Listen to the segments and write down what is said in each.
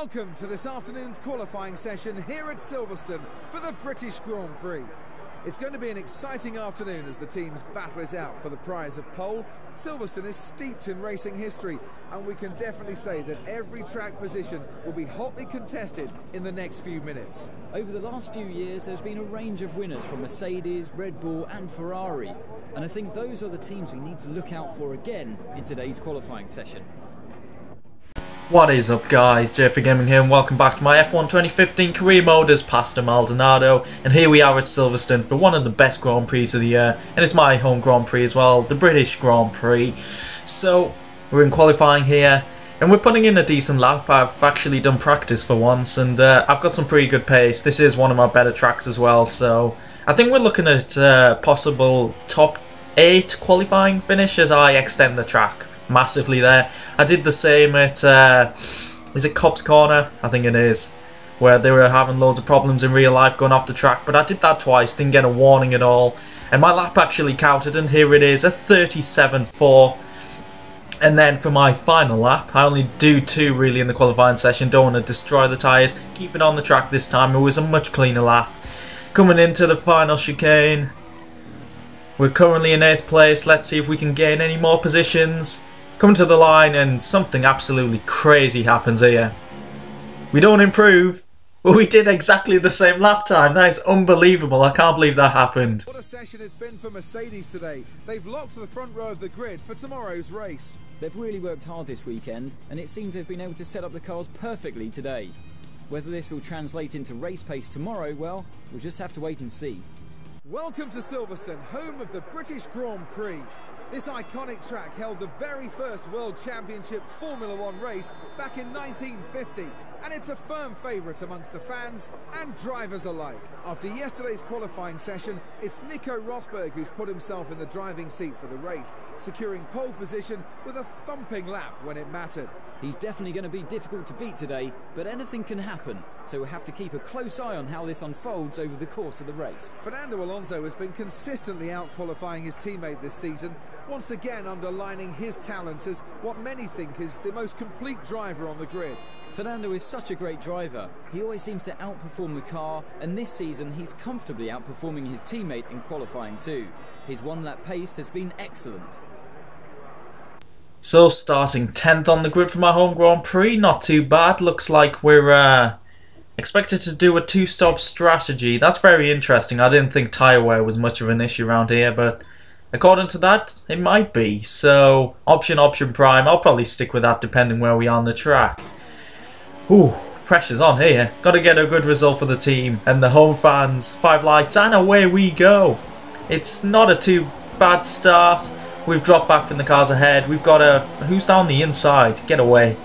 Welcome to this afternoon's qualifying session here at Silverstone for the British Grand Prix. It's going to be an exciting afternoon as the teams battle it out for the prize of pole. Silverstone is steeped in racing history, and we can definitely say that every track position will be hotly contested in the next few minutes. Over the last few years, there's been a range of winners from Mercedes, Red Bull and Ferrari, and I think those are the teams we need to look out for again in today's qualifying session. What is up guys, JayFerGaming here and welcome back to my F1 2015 career mode as Pastor Maldonado, and here we are at Silverstone for one of the best Grand Prix of the year, and it's my home Grand Prix as well, the British Grand Prix. So we're in qualifying here and we're putting in a decent lap. I've actually done practice for once and I've got some pretty good pace. This is one of my better tracks as well, so I think we're looking at possible top 8 qualifying finish as I extend the track massively there. I did the same at is it Cops Corner? I think it is, where they were having loads of problems in real life going off the track, but I did that twice, didn't get a warning at all, and my lap actually counted, and here it is, a 37.4. And then for my final lap, I only do 2 really in the qualifying session, don't want to destroy the tyres, keep it on the track this time. It was a much cleaner lap. Coming into the final chicane, we're currently in 8th place. Let's see if we can gain any more positions. Coming to the line and something absolutely crazy happens here. We don't improve, but we did exactly the same lap time. That is unbelievable. I can't believe that happened. What a session it's been for Mercedes today. They've locked the front row of the grid for tomorrow's race. They've really worked hard this weekend, and it seems they've been able to set up the cars perfectly today. Whether this will translate into race pace tomorrow, well, we'll just have to wait and see. Welcome to Silverstone, home of the British Grand Prix. This iconic track held the very first World Championship Formula One race back in 1950, and it's a firm favourite amongst the fans and drivers alike. After yesterday's qualifying session, it's Nico Rosberg who's put himself in the driving seat for the race, securing pole position with a thumping lap when it mattered. He's definitely going to be difficult to beat today, but anything can happen, so we'll have to keep a close eye on how this unfolds over the course of the race. Fernando Alonso has been consistently out-qualifying his teammate this season, once again underlining his talent as what many think is the most complete driver on the grid. Fernando is such a great driver. He always seems to outperform the car, and this season he's comfortably outperforming his teammate in qualifying too. His one-lap pace has been excellent. So starting 10th on the grid for my home Grand Prix, not too bad. Looks like we're expected to do a 2-stop strategy. That's very interesting. I didn't think tyre wear was much of an issue around here, but according to that, it might be. So option prime, I'll probably stick with that depending where we are on the track. Ooh, pressure's on here. Got to get a good result for the team and the home fans. 5 lights and away we go. It's not a too bad start. We've dropped back from the cars ahead. We've got a... who's down the inside? Get away.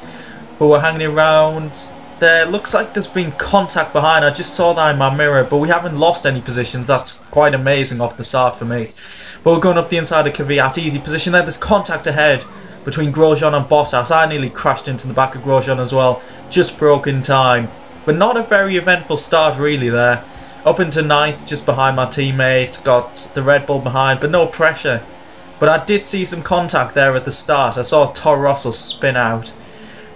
But we're hanging around. There looks like there's been contact behind. I just saw that in my mirror, but we haven't lost any positions. That's quite amazing off the start for me. But we're going up the inside of Kvyat. Easy position there. There's contact ahead between Grosjean and Bottas. I nearly crashed into the back of Grosjean as well. Just broke in time. But not a very eventful start really there. Up into 9th, just behind my teammate. Got the Red Bull behind, but no pressure. But I did see some contact there at the start. I saw Toro Rosso spin out.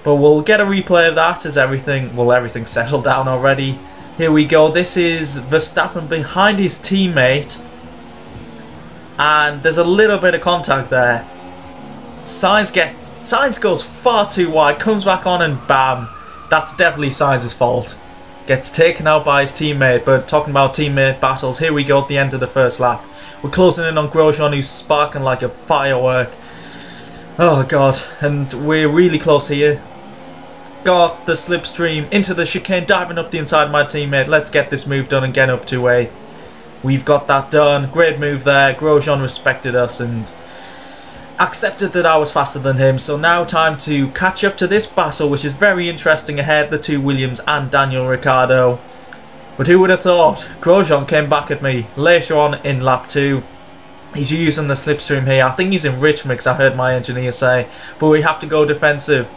But we'll get a replay of that as everything's settled down already. Here we go. This is Verstappen behind his teammate. And there's a little bit of contact there. Sainz goes far too wide, comes back on and bam. That's definitely Sainz's fault. Gets taken out by his teammate, but talking about teammate battles, here we go at the end of the first lap. We're closing in on Grosjean, who's sparking like a firework. Oh god, and we're really close here. Got the slipstream into the chicane, diving up the inside of my teammate. Let's get this move done and get up to 8th. We've got that done. Great move there. Grosjean respected us and accepted that I was faster than him. So now time to catch up to this battle, which is very interesting ahead. The 2 Williams and Daniel Ricciardo. But who would have thought? Grosjean came back at me later on in lap 2. He's using the slipstream here. I think he's in rich mix, I heard my engineer say. But we have to go defensive.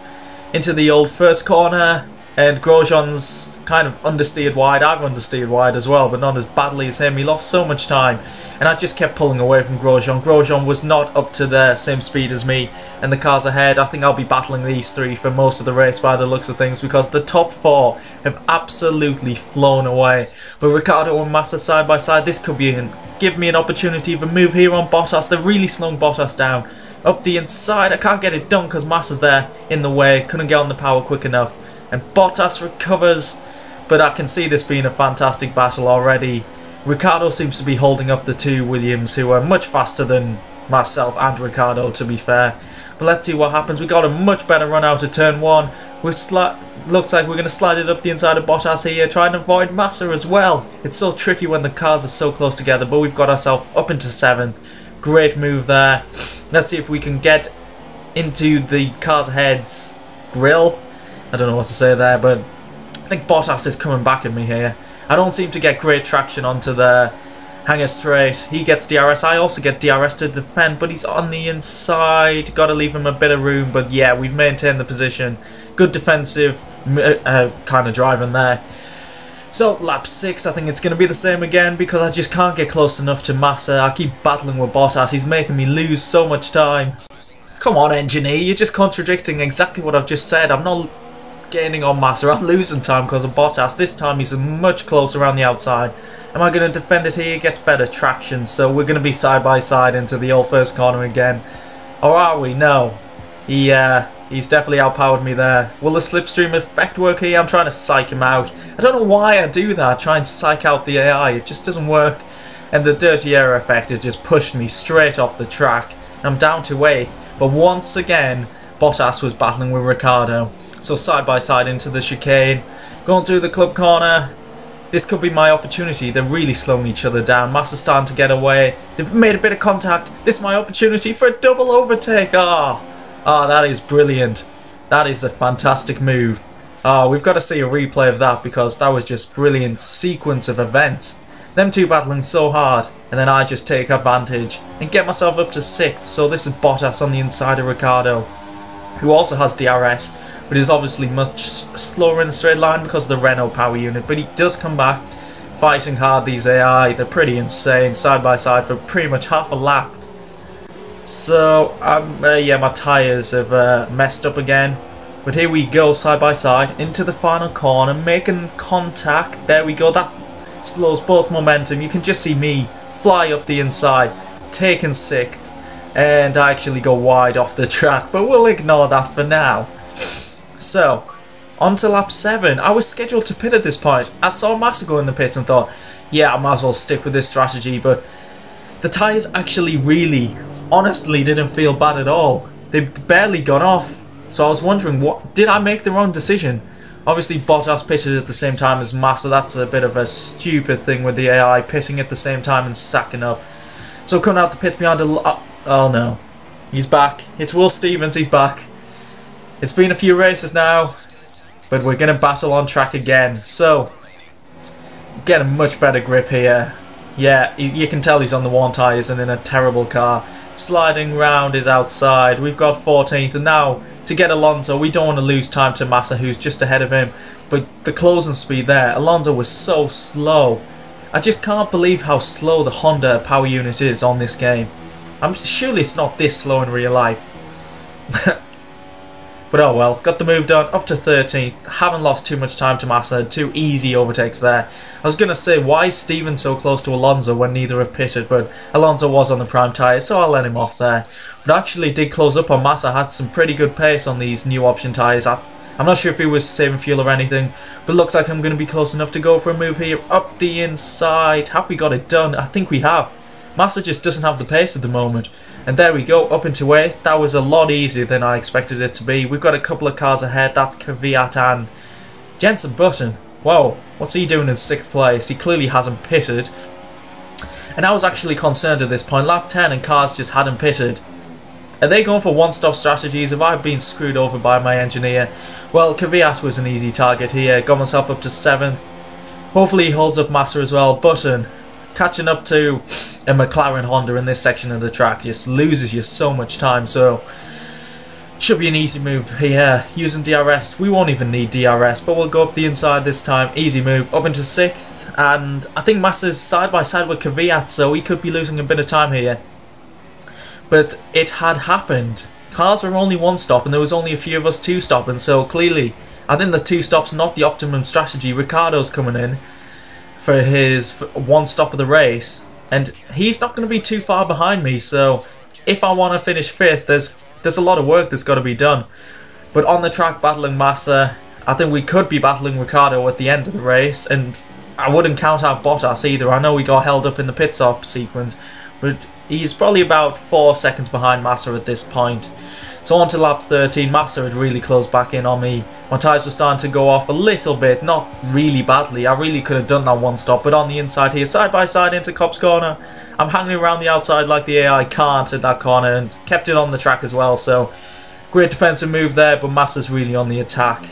Into the old first corner. And Grosjean's kind of understeered wide. I've understeered wide as well, but not as badly as him. He lost so much time, and I just kept pulling away from Grosjean. Grosjean was not up to the same speed as me, and the cars ahead. I think I'll be battling these three for most of the race by the looks of things, because the top four have absolutely flown away. But Ricciardo and Massa side by side, this could give me an opportunity of a move here on Bottas. They're really slowing Bottas down. Up the inside, I can't get it done because Massa's there in the way. Couldn't get on the power quick enough. And Bottas recovers, but I can see this being a fantastic battle already. Ricciardo seems to be holding up the two Williams, who are much faster than myself and Ricciardo, to be fair. But let's see what happens. We got a much better run out of turn one, which looks like we're going to slide it up the inside of Bottas here, trying to avoid Massa as well. It's so tricky when the cars are so close together, but we've got ourselves up into 7th. Great move there. Let's see if we can get into the cars ahead's grill. I don't know what to say there, but I think Bottas is coming back at me here. I don't seem to get great traction onto the hanger straight. He gets DRS. I also get DRS to defend, but he's on the inside. Got to leave him a bit of room, but yeah, we've maintained the position. Good defensive kind of driving there. So, lap 6, I think it's going to be the same again, because I just can't get close enough to Massa. I keep battling with Bottas. He's making me lose so much time. Come on, engineer, you're just contradicting exactly what I've just said. I'm not gaining on Massa, I'm losing time because of Bottas. This time he's much closer around the outside. Am I going to defend it here? He gets better traction, so we're going to be side by side into the old first corner again. Or are we? No. He's definitely outpowered me there. Will the slipstream effect work here? I'm trying to psych him out. I don't know why I do that, try and psych out the AI. It just doesn't work. And the dirty air effect has just pushed me straight off the track. I'm down to 8th, but once again, Bottas was battling with Ricciardo. So side by side into the chicane, going through the club corner. This could be my opportunity. They're really slowing each other down. Massa's starting to get away. They've made a bit of contact. This is my opportunity for a double overtake. That is brilliant. That is a fantastic move. We've got to see a replay of that, because that was just brilliant sequence of events. Them two battling so hard, and then I just take advantage and get myself up to 6th. So this is Bottas on the inside of Ricciardo, who also has DRS, but is obviously much slower in the straight line because of the Renault power unit. But he does come back, fighting hard. These AI, they're pretty insane, side by side for pretty much half a lap. So, yeah, my tyres have messed up again. But here we go, side by side, into the final corner, making contact. There we go, that slows both momentum. You can just see me fly up the inside, taking 6th, and I actually go wide off the track. But we'll ignore that for now. So, on to lap 7. I was scheduled to pit at this point. I saw Massa go in the pits and thought, yeah, I might as well stick with this strategy. But the tyres actually really, honestly, didn't feel bad at all. They've barely gone off. So I was wondering, did I make the wrong decision? Obviously Bottas pitted at the same time as Massa. That's a bit of a stupid thing with the AI pitting at the same time and stacking up. So coming out the pits behind oh no, he's back. It's Will Stevens, he's back. It's been a few races now, but we're going to battle on track again. So, get a much better grip here. Yeah, you can tell he's on the worn tyres and in a terrible car. Sliding round is outside. We've got 14th, and now to get Alonso, we don't want to lose time to Massa, who's just ahead of him. But the closing speed there, Alonso was so slow. I just can't believe how slow the Honda power unit is on this game. Surely it's not this slow in real life. But oh well, got the move done, up to 13th. Haven't lost too much time to Massa, 2 easy overtakes there. I was going to say, why is Steven so close to Alonso when neither have pitted, but Alonso was on the prime tyre, so I'll let him off there. But actually did close up on Massa, had some pretty good pace on these new option tyres. I'm not sure if he was saving fuel or anything, but looks like I'm going to be close enough to go for a move here, up the inside. Have we got it done? I think we have. Massa just doesn't have the pace at the moment. And there we go, up into 8th. That was a lot easier than I expected it to be. We've got a couple of cars ahead. That's Kvyat and Jenson Button. Whoa, what's he doing in 6th place? He clearly hasn't pitted. And I was actually concerned at this point. Lap 10 and cars just hadn't pitted. Are they going for one-stop strategies? Have I been screwed over by my engineer? Well, Kvyat was an easy target here. Got myself up to 7th. Hopefully he holds up Massa as well. Button catching up to a McLaren Honda in this section of the track just loses you so much time. So Should be an easy move here. Using DRS, we won't even need DRS, but we'll go up the inside this time. Easy move, up into 6th, and I think Massa's side by side with Kvyat, so he could be losing a bit of time here. But it had happened. Cars were only 1 stop, and there was only a few of us 2 stopping, so clearly, I think the 2 stops not the optimum strategy. Ricciardo's coming in for his 1 stop of the race, and he's not going to be too far behind me, so if I want to finish 5th, there's a lot of work that's got to be done. But on the track battling Massa, I think we could be battling Ricciardo at the end of the race, and I wouldn't count out Bottas either. I know we got held up in the pit stop sequence, but he's probably about 4 seconds behind Massa at this point. So on to lap 13, Massa had really closed back in on me. My tyres were starting to go off a little bit, not really badly. I really could have done that 1 stop, but on the inside here, side by side into Copse corner. I'm hanging around the outside like the AI can't at that corner, and kept it on the track as well, so great defensive move there, but Massa's really on the attack.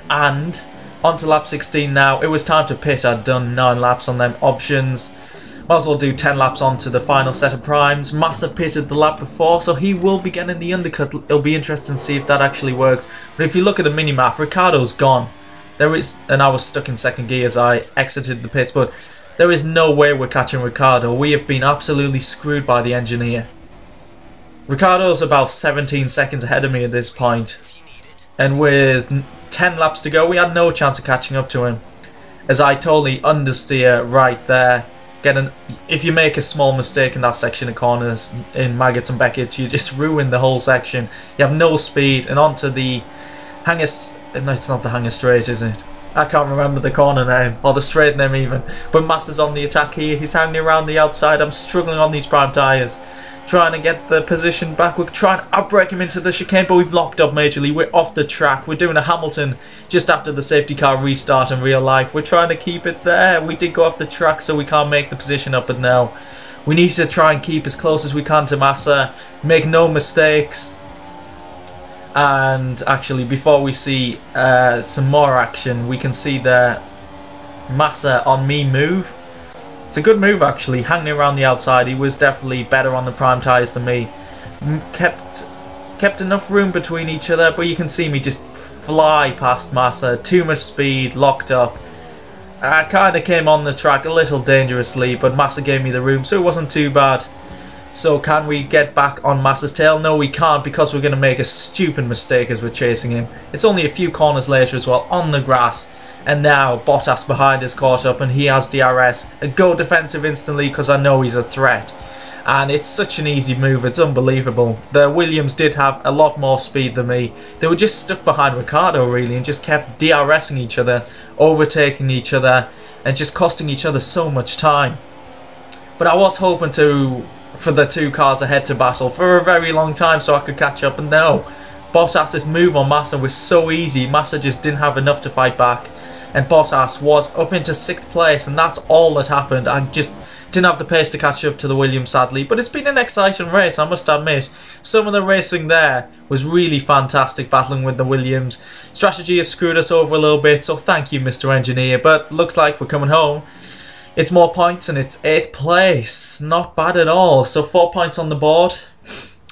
And on to lap 16 now. It was time to pit. I'd done 9 laps on them options. Might as well do 10 laps on to the final set of primes. Massa pitted the lap before, so he will be getting the undercut. It'll be interesting to see if that actually works. But if you look at the mini-map, Ricciardo's gone. And I was stuck in 2nd gear as I exited the pits, but there is no way we're catching Ricciardo. We have been absolutely screwed by the engineer. Ricciardo's about 17 seconds ahead of me at this point. And with 10 laps to go, we had no chance of catching up to him. As I totally understeer right there. If you make a small mistake in that section of corners in Maggots and Beckett's, you just ruin the whole section. You have no speed, and onto the Hanger... No, it's not the Hanger Straight, is it? I can't remember the corner name, or the straight name even. But Massa's on the attack here. He's hanging around the outside. I'm struggling on these prime tyres, trying to get the position back. We're trying to outbrake him into the chicane, but we've locked up majorly. We're off the track. We're doing a Hamilton just after the safety car restart in real life. We're trying to keep it there. We did go off the track, so we can't make the position up, but now we need to try and keep as close as we can to Massa, make no mistakes. And actually, before we see some more action, we can see the Massa on me move. It's a good move actually, hanging around the outside. He was definitely better on the prime tyres than me. Kept enough room between each other, but you can see me just fly past Massa. Too much speed, locked up. I kind of came on the track a little dangerously, but Massa gave me the room, so it wasn't too bad. So can we get back on Massa's tail? No, we can't, because we're going to make a stupid mistake as we're chasing him. It's only a few corners later as well, on the grass. And now Bottas behind is caught up, and he has DRS. A go defensive instantly, because I know he's a threat. And it's such an easy move, it's unbelievable. The Williams did have a lot more speed than me. They were just stuck behind Ricciardo really, and just kept DRSing each other, overtaking each other, and just costing each other so much time. But I was hoping for the 2 cars ahead to battle for a very long time so I could catch up, and no. Bottas' move on Massa was so easy. Massa just didn't have enough to fight back, and Bottas was up into 6th place, and that's all that happened. I just didn't have the pace to catch up to the Williams, sadly, but it's been an exciting race, I must admit. Some of the racing there was really fantastic, battling with the Williams. Strategy has screwed us over a little bit, so thank you, Mr. Engineer, but looks like we're coming home. It's more points, and it's 8th place. Not bad at all. So 4 points on the board.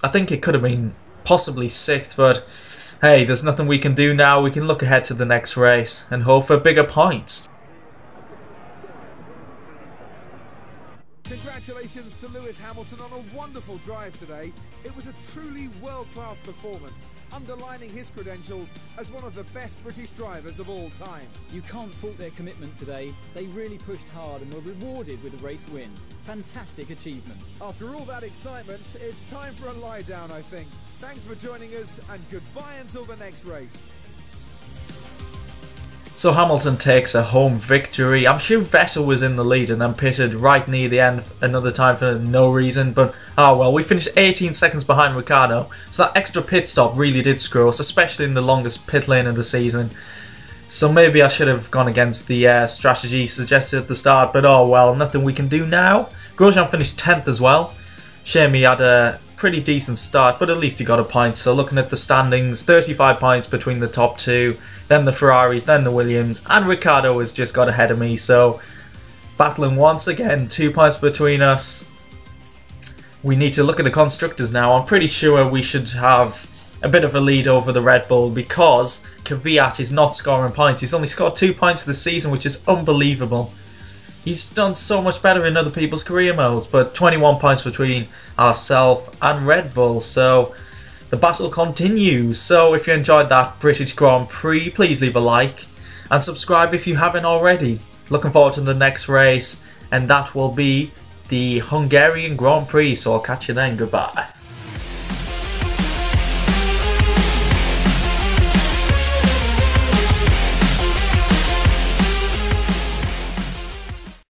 I think it could have been possibly 6th, but hey, there's nothing we can do now. We can look ahead to the next race and hope for bigger points. Congratulations to Lewis Hamilton on a wonderful drive today. It was a truly world-class performance, underlining his credentials as one of the best British drivers of all time. You can't fault their commitment today. They really pushed hard and were rewarded with a race win. Fantastic achievement. After all that excitement, it's time for a lie down, I think. Thanks for joining us, and goodbye until the next race. So Hamilton takes a home victory. I'm sure Vettel was in the lead and then pitted right near the end another time for no reason, but oh well, we finished 18 seconds behind Ricciardo, so that extra pit stop really did screw us, especially in the longest pit lane of the season. So maybe I should have gone against the strategy suggested at the start, but oh well, nothing we can do now. Grosjean finished 10th as well. Shame he had a pretty decent start, but at least he got a point. So looking at the standings, 35 points between the top 2, then the Ferraris, then the Williams, and Ricciardo has just got ahead of me. So battling once again, 2 points between us. We need to look at the constructors now. I'm pretty sure we should have a bit of a lead over the Red Bull because Kvyat is not scoring points. He's only scored 2 points this season, which is unbelievable. He's done so much better in other people's career modes, but 21 points between ourselves and Red Bull, so the battle continues. So if you enjoyed that British Grand Prix, please leave a like and subscribe if you haven't already. Looking forward to the next race, and that will be the Hungarian Grand Prix, so I'll catch you then. Goodbye.